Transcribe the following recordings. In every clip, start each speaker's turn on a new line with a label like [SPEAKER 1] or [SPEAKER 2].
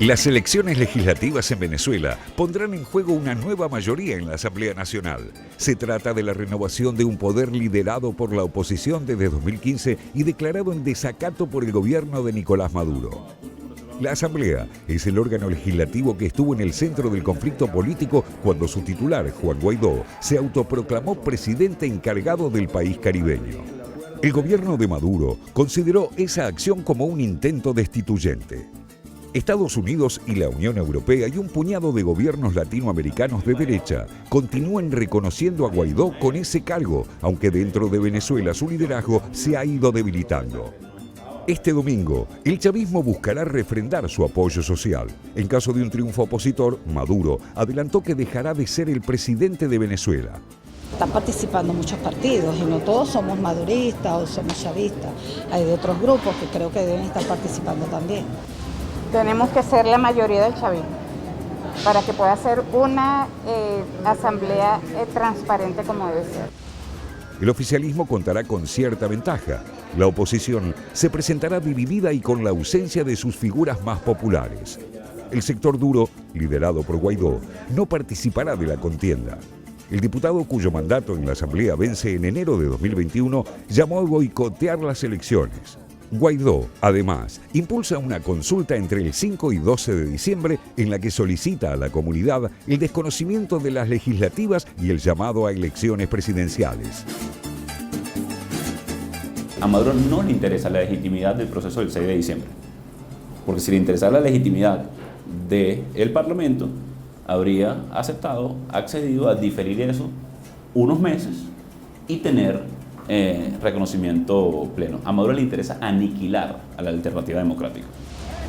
[SPEAKER 1] Las elecciones legislativas en Venezuela pondrán en juego una nueva mayoría en la Asamblea Nacional. Se trata de la renovación de un poder liderado por la oposición desde 2015 y declarado en desacato por el gobierno de Nicolás Maduro. La Asamblea es el órgano legislativo que estuvo en el centro del conflicto político cuando su titular, Juan Guaidó, se autoproclamó presidente encargado del país caribeño. El gobierno de Maduro consideró esa acción como un intento destituyente. Estados Unidos y la Unión Europea y un puñado de gobiernos latinoamericanos de derecha continúan reconociendo a Guaidó con ese cargo, aunque dentro de Venezuela su liderazgo se ha ido debilitando. Este domingo, el chavismo buscará refrendar su apoyo social. En caso de un triunfo opositor, Maduro adelantó que dejará de ser el presidente de Venezuela.
[SPEAKER 2] Están participando muchos partidos y no todos somos maduristas o somos chavistas. Hay de otros grupos que creo que deben estar participando también.
[SPEAKER 3] Tenemos que ser la mayoría del chavismo para que pueda ser una asamblea transparente como debe ser.
[SPEAKER 1] El oficialismo contará con cierta ventaja. La oposición se presentará dividida y con la ausencia de sus figuras más populares. El sector duro, liderado por Guaidó, no participará de la contienda. El diputado cuyo mandato en la Asamblea vence en enero de 2021 llamó a boicotear las elecciones. Guaidó, además, impulsa una consulta entre el 5 y 12 de diciembre en la que solicita a la comunidad el desconocimiento de las legislativas y el llamado a elecciones presidenciales.
[SPEAKER 4] A Maduro no le interesa la legitimidad del proceso del 6 de diciembre, porque si le interesara la legitimidad del Parlamento, habría accedido a diferir eso unos meses y tener reconocimiento pleno. A Maduro le interesa aniquilar a la alternativa democrática.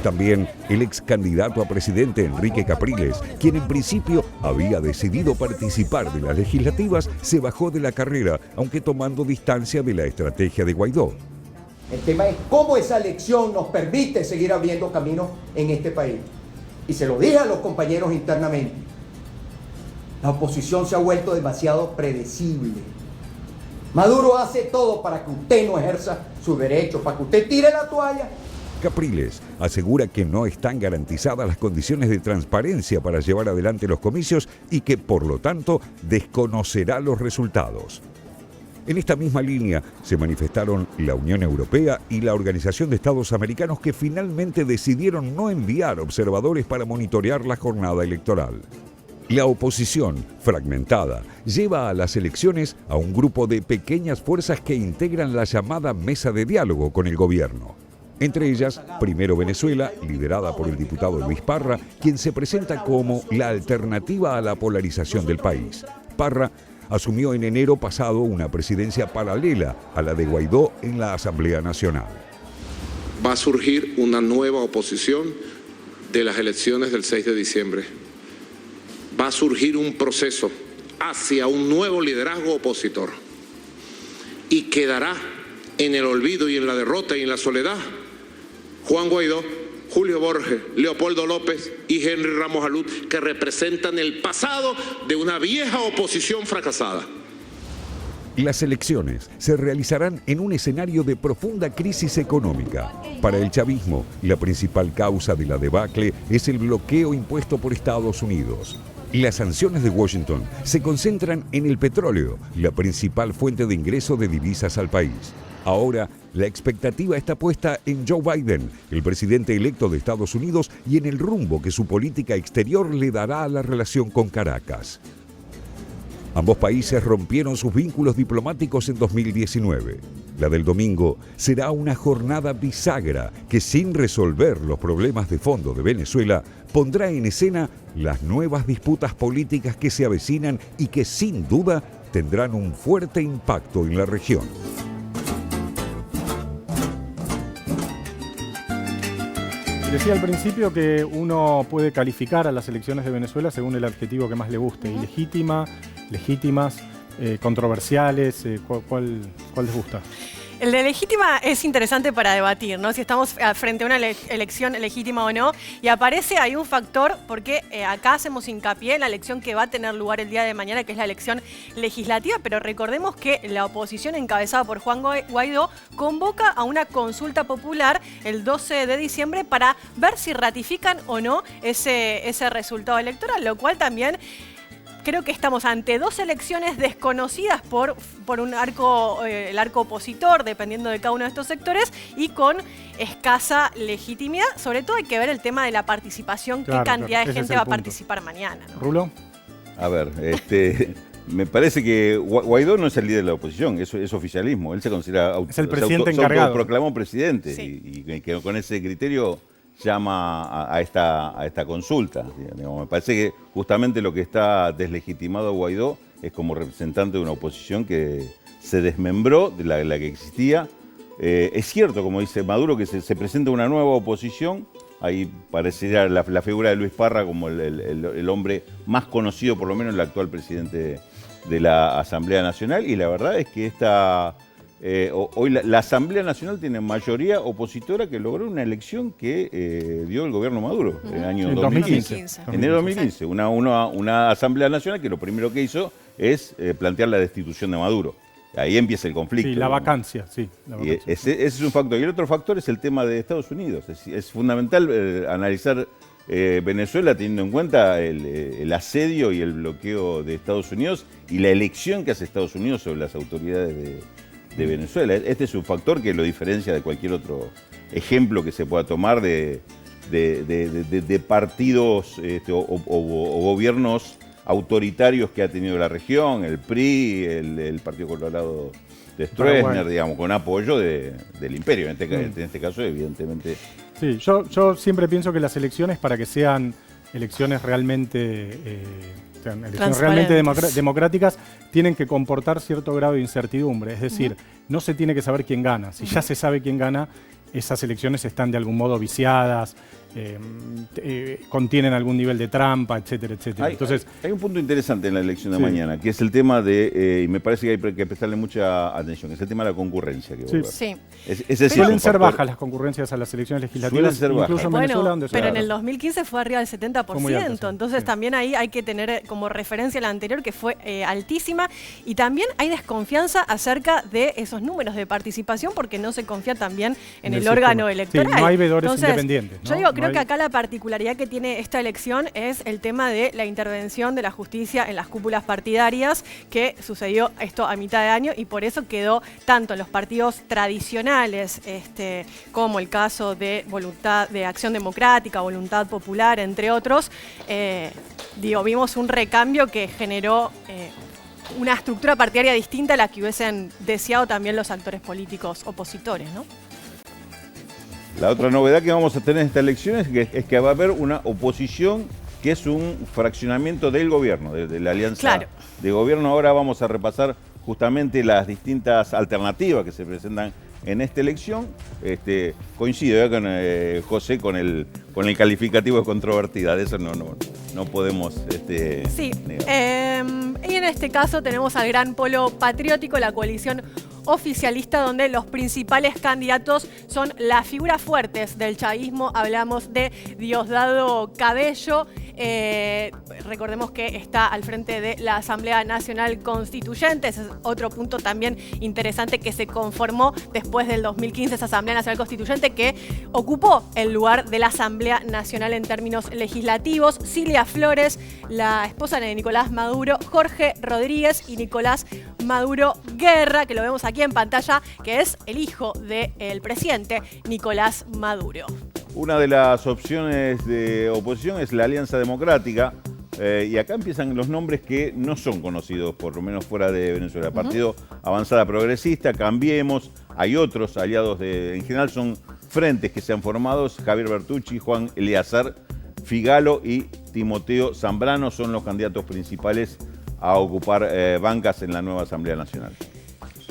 [SPEAKER 1] También el ex candidato a presidente Enrique Capriles, quien en principio había decidido participar de las legislativas, se bajó de la carrera, aunque tomando distancia de la estrategia de Guaidó.
[SPEAKER 5] El tema es cómo esa elección nos permite seguir abriendo caminos en este país. Y se lo dije a los compañeros internamente. La oposición se ha vuelto demasiado predecible. Maduro hace todo para que usted no ejerza su derecho, para que usted tire la toalla.
[SPEAKER 1] Capriles asegura que no están garantizadas las condiciones de transparencia para llevar adelante los comicios y que, por lo tanto, desconocerá los resultados. En esta misma línea se manifestaron la Unión Europea y la Organización de Estados Americanos, que finalmente decidieron no enviar observadores para monitorear la jornada electoral. La oposición, fragmentada, lleva a las elecciones a un grupo de pequeñas fuerzas que integran la llamada mesa de diálogo con el gobierno. Entre ellas, Primero Venezuela, liderada por el diputado Luis Parra, quien se presenta como la alternativa a la polarización del país. Parra asumió en enero pasado una presidencia paralela a la de Guaidó en la Asamblea Nacional.
[SPEAKER 6] Va a surgir una nueva oposición de las elecciones del 6 de diciembre. Va a surgir un proceso hacia un nuevo liderazgo opositor. Y quedará en el olvido y en la derrota y en la soledad Juan Guaidó, Julio Borges, Leopoldo López y Henry Ramos Alud, que representan el pasado de una vieja oposición fracasada.
[SPEAKER 1] Las elecciones se realizarán en un escenario de profunda crisis económica. Para el chavismo, la principal causa de la debacle es el bloqueo impuesto por Estados Unidos. Las sanciones de Washington se concentran en el petróleo, la principal fuente de ingreso de divisas al país. Ahora, la expectativa está puesta en Joe Biden, el presidente electo de Estados Unidos, y en el rumbo que su política exterior le dará a la relación con Caracas. Ambos países rompieron sus vínculos diplomáticos en 2019. La del domingo será una jornada bisagra que, sin resolver los problemas de fondo de Venezuela, pondrá en escena las nuevas disputas políticas que se avecinan y que, sin duda, tendrán un fuerte impacto en la región.
[SPEAKER 7] Decía al principio que uno puede calificar a las elecciones de Venezuela según el adjetivo que más le guste. Ilegítima, legítimas, controversiales, ¿cuál les gusta?
[SPEAKER 8] El de legítima es interesante para debatir, ¿no? Si estamos frente a una elección legítima o no. Y aparece ahí un factor, porque acá hacemos hincapié en la elección que va a tener lugar el día de mañana, que es la elección legislativa, pero recordemos que la oposición encabezada por Juan Guaidó convoca a una consulta popular el 12 de diciembre para ver si ratifican o no ese resultado electoral, lo cual también... Creo que estamos ante dos elecciones desconocidas por un arco, el arco opositor, dependiendo de cada uno de estos sectores, y con escasa legitimidad. Sobre todo hay que ver el tema de la participación, qué cantidad de gente va a participar mañana, ¿no?
[SPEAKER 7] ¿Rulo?
[SPEAKER 9] A ver, me parece que Guaidó no es el líder de la oposición, es oficialismo. Él se considera
[SPEAKER 7] es el presidente encargado.
[SPEAKER 9] Se proclamó presidente,
[SPEAKER 8] sí.
[SPEAKER 9] y que con ese criterio llama a esta consulta. Digamos. Me parece que justamente lo que está deslegitimado a Guaidó es como representante de una oposición que se desmembró de la que existía. Es cierto, como dice Maduro, que se presenta una nueva oposición. Ahí parecería la figura de Luis Parra como el hombre más conocido, por lo menos el actual presidente de la Asamblea Nacional. Y la verdad es que hoy la Asamblea Nacional tiene mayoría opositora que logró una elección que dio el gobierno Maduro en el año 2015. En el 2015. Una Asamblea Nacional que lo primero que hizo es plantear la destitución de Maduro. Ahí empieza el conflicto.
[SPEAKER 7] Sí, la vacancia, sí.
[SPEAKER 9] Ese es un factor. Y el otro factor es el tema de Estados Unidos. Es fundamental analizar Venezuela teniendo en cuenta el asedio y el bloqueo de Estados Unidos y la elección que hace Estados Unidos sobre las autoridades de Venezuela. Este es un factor que lo diferencia de cualquier otro ejemplo que se pueda tomar de partidos o gobiernos autoritarios que ha tenido la región, el PRI, el Partido Colorado de Stroessner, digamos, con apoyo del imperio. En este caso, evidentemente.
[SPEAKER 7] Sí, yo siempre pienso que las elecciones, para que sean elecciones realmente democráticas, tienen que comportar cierto grado de incertidumbre. Es decir, no se tiene que saber quién gana. Si ya se sabe quién gana, esas elecciones están de algún modo viciadas, contienen algún nivel de trampa, etcétera, etcétera. Entonces,
[SPEAKER 9] hay un punto interesante en la elección de mañana, que es el tema de, y me parece que hay que prestarle mucha atención, es el tema de la concurrencia.
[SPEAKER 7] Suelen ser bajas las concurrencias a las elecciones legislativas, incluso en Venezuela, donde
[SPEAKER 8] pero en el 2015 fue arriba del 70%, entonces también ahí hay que tener como referencia la anterior, que fue altísima, y también hay desconfianza acerca de esos números de participación, porque no se confía también en el órgano electoral.
[SPEAKER 7] Sí, no hay veedores independientes, ¿no?
[SPEAKER 8] Yo digo, creo que acá la particularidad que tiene esta elección es el tema de la intervención de la justicia en las cúpulas partidarias, que sucedió esto a mitad de año, y por eso quedó tanto los partidos tradicionales, como el caso de Voluntad de Acción Democrática, Voluntad Popular, entre otros, vimos un recambio que generó una estructura partidaria distinta a la que hubiesen deseado también los actores políticos opositores, ¿no?
[SPEAKER 9] La otra novedad que vamos a tener en esta elección es que va a haber una oposición que es un fraccionamiento del gobierno, de la alianza de gobierno. Ahora vamos a repasar justamente las distintas alternativas que se presentan en esta elección. Coincido con José con el calificativo de controvertida, de eso no podemos negar.
[SPEAKER 8] Y en este caso tenemos al gran polo patriótico, la coalición oficialista, donde los principales candidatos son las figuras fuertes del chavismo. Hablamos de Diosdado Cabello, recordemos que está al frente de la Asamblea Nacional Constituyente. Ese es otro punto también interesante, que se conformó después del 2015 esa Asamblea Nacional Constituyente, que ocupó el lugar de la Asamblea Nacional en términos legislativos. Cilia Flores, la esposa de Nicolás Maduro, Jorge Rodríguez y Nicolás Maduro Guerra, que lo vemos aquí en pantalla, que es el hijo del presidente Nicolás Maduro.
[SPEAKER 9] Una de las opciones de oposición es la Alianza Democrática, y acá empiezan los nombres que no son conocidos, por lo menos fuera de Venezuela. Partido Avanzada Progresista, Cambiemos, hay otros aliados, en general son frentes que se han formado. Javier Bertucci, Juan Eleazar Figalo y Timoteo Zambrano son los candidatos principales a ocupar bancas en la nueva Asamblea Nacional.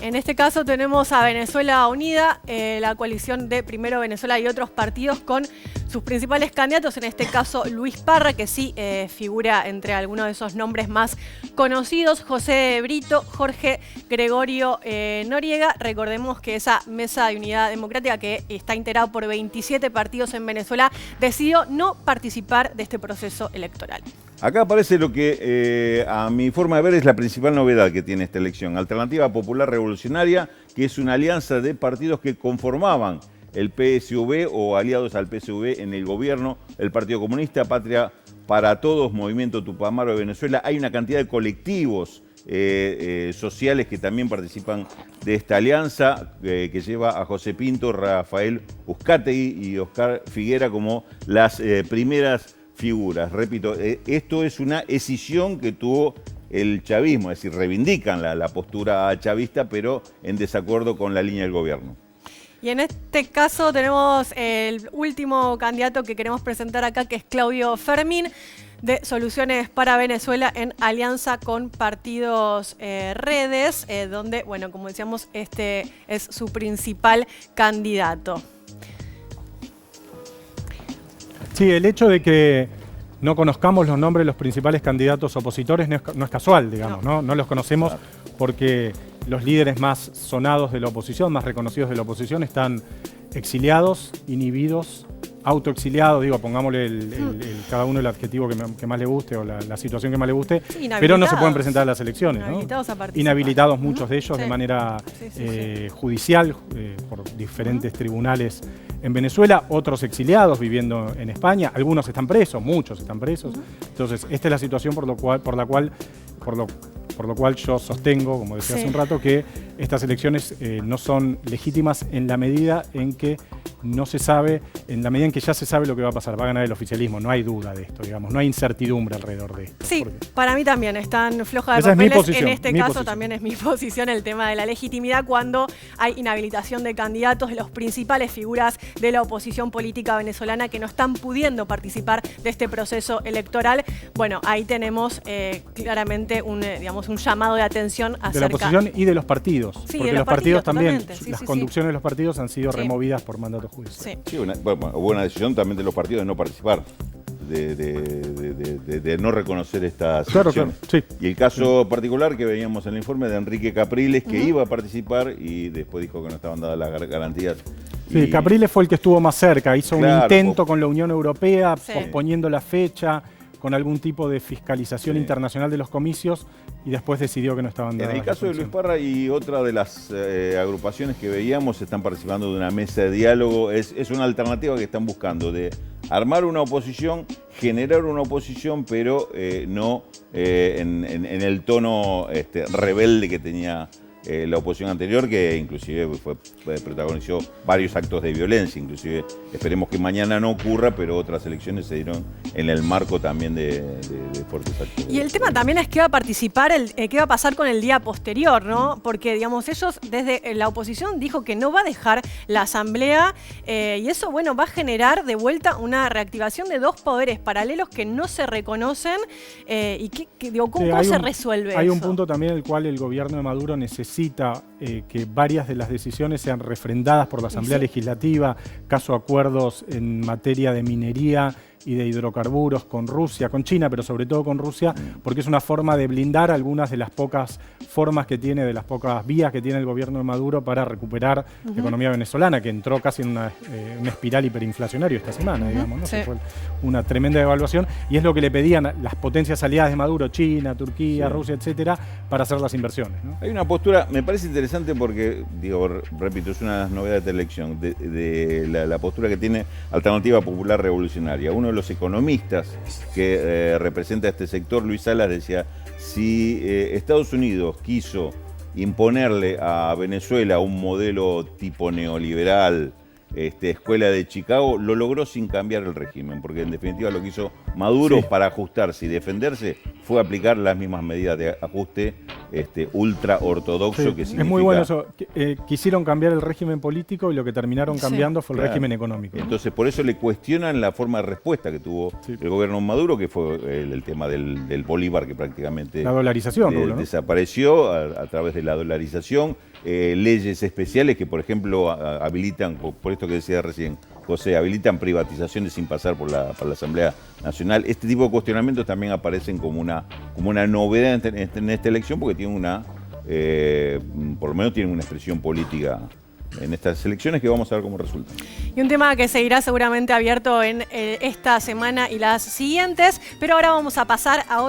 [SPEAKER 8] En este caso tenemos a Venezuela Unida, la coalición de Primero Venezuela y otros partidos con sus principales candidatos, en este caso Luis Parra, que sí figura entre algunos de esos nombres más conocidos, José Brito, Jorge Gregorio Noriega. Recordemos que esa mesa de unidad democrática, que está integrada por 27 partidos en Venezuela, decidió no participar de este proceso electoral.
[SPEAKER 9] Acá aparece lo que, a mi forma de ver, es la principal novedad que tiene esta elección. Alternativa Popular Revolucionaria, que es una alianza de partidos que conformaban el PSV o aliados al PSV en el gobierno, el Partido Comunista, Patria para Todos, Movimiento Tupamaro de Venezuela. Hay una cantidad de colectivos sociales que también participan de esta alianza, que lleva a José Pinto, Rafael Uzcategui y Oscar Figuera como las primeras figuras. Repito, esto es una escisión que tuvo el chavismo, es decir, reivindican la postura chavista, pero en desacuerdo con la línea del gobierno.
[SPEAKER 8] Y en este caso tenemos el último candidato que queremos presentar acá, que es Claudio Fermín, de Soluciones para Venezuela, en alianza con Partidos Redes, donde, bueno, como decíamos, este es su principal candidato.
[SPEAKER 7] Sí, el hecho de que no conozcamos los nombres de los principales candidatos opositores no es casual, digamos, ¿no? No los conocemos porque los líderes más sonados de la oposición, más reconocidos de la oposición, están exiliados, inhibidos, autoexiliados, digo, pongámosle cada uno el adjetivo que más le guste o la situación que más le guste, sí, pero no se pueden presentar a las elecciones,
[SPEAKER 8] inhabilitados,
[SPEAKER 7] ¿no? Inhabilitados muchos de ellos de manera judicial por diferentes tribunales en Venezuela, otros exiliados viviendo en España, algunos están presos, muchos están presos. Entonces, esta es la situación por lo cual yo sostengo, como decía hace un rato, que estas elecciones no son legítimas en la medida en que no se sabe, en la medida en que ya se sabe lo que va a pasar. Va a ganar el oficialismo, no hay duda de esto, digamos, no hay incertidumbre alrededor de esto.
[SPEAKER 8] Sí, para mí también están flojas de papeles. En este caso también es mi posición el tema de la legitimidad cuando hay inhabilitación de candidatos de las principales figuras de la oposición política venezolana que no están pudiendo participar de este proceso electoral. Bueno, ahí tenemos claramente un llamado de atención acerca...
[SPEAKER 7] De la oposición y de los partidos,
[SPEAKER 8] sí,
[SPEAKER 7] porque
[SPEAKER 8] de
[SPEAKER 7] los partidos también,
[SPEAKER 8] sí,
[SPEAKER 7] las conducciones de los partidos han sido removidas por mandato judicial.
[SPEAKER 9] Sí, hubo una decisión también de los partidos de no participar, de no reconocer estas elecciones.
[SPEAKER 7] Sí.
[SPEAKER 9] Y el caso particular que veíamos en el informe de Enrique Capriles, que iba a participar y después dijo que no estaban dadas las garantías.
[SPEAKER 7] Sí, Capriles fue el que estuvo más cerca, hizo un intento con la Unión Europea, posponiendo la fecha, con algún tipo de fiscalización internacional de los comicios, y después decidió que no estaban dadas.
[SPEAKER 9] En el caso de Luis Parra y otra de las agrupaciones que veíamos están participando de una mesa de diálogo. Es una alternativa que están buscando de armar una oposición, generar una oposición, pero no en el tono rebelde que tenía la oposición anterior, que inclusive protagonizó varios actos de violencia. Inclusive esperemos que mañana no ocurra, pero otras elecciones se dieron en el marco también de fuertes actos.
[SPEAKER 8] Y el tema también es qué va a participar, qué va a pasar con el día posterior, ¿no? Porque, digamos, ellos desde la oposición dijo que no va a dejar la asamblea y eso, bueno, va a generar de vuelta una reactivación de dos poderes paralelos que no se reconocen y ¿cómo se resuelve eso?
[SPEAKER 7] Hay un punto también en el cual el gobierno de Maduro necesita que varias de las decisiones sean refrendadas por la Asamblea Legislativa, caso acuerdos en materia de minería y de hidrocarburos con Rusia, con China, pero sobre todo con Rusia, porque es una forma de blindar algunas de las pocas formas que tiene, de las pocas vías que tiene el gobierno de Maduro para recuperar la economía venezolana, que entró casi en una espiral hiperinflacionaria esta semana, digamos, ¿no? Fue una tremenda devaluación, y es lo que le pedían las potencias aliadas de Maduro, China, Turquía, Rusia, etcétera, para hacer las inversiones, ¿no?
[SPEAKER 9] Hay una postura, me parece interesante porque, repito, es una de las novedades de la elección, de la postura que tiene Alternativa Popular Revolucionaria. Uno de los economistas que representa este sector, Luis Salas, decía: si Estados Unidos quiso imponerle a Venezuela un modelo tipo neoliberal, escuela de Chicago, lo logró sin cambiar el régimen, porque en definitiva lo que hizo Maduro,
[SPEAKER 7] Sí.
[SPEAKER 9] para ajustarse y defenderse, fue aplicar las mismas medidas de ajuste ultra ortodoxo
[SPEAKER 7] Sí,
[SPEAKER 9] que significa...
[SPEAKER 7] es muy bueno eso. Quisieron cambiar el régimen político y lo que terminaron cambiando fue el
[SPEAKER 9] Claro.
[SPEAKER 7] régimen económico.
[SPEAKER 9] Entonces, por eso le cuestionan la forma de respuesta que tuvo el gobierno de Maduro, que fue el tema del bolívar, que prácticamente
[SPEAKER 7] La dolarización, Rulo, ¿no?
[SPEAKER 9] desapareció a través de la dolarización. Leyes especiales que, por ejemplo, habilitan, por esto que decía recién José, habilitan privatizaciones sin pasar por la Asamblea Nacional. Este tipo de cuestionamientos también aparecen como una novedad en esta elección, porque tienen por lo menos tienen una expresión política en estas elecciones que vamos a ver cómo resulta.
[SPEAKER 8] Y un tema que seguirá seguramente abierto en esta semana y las siguientes, pero ahora vamos a pasar a otro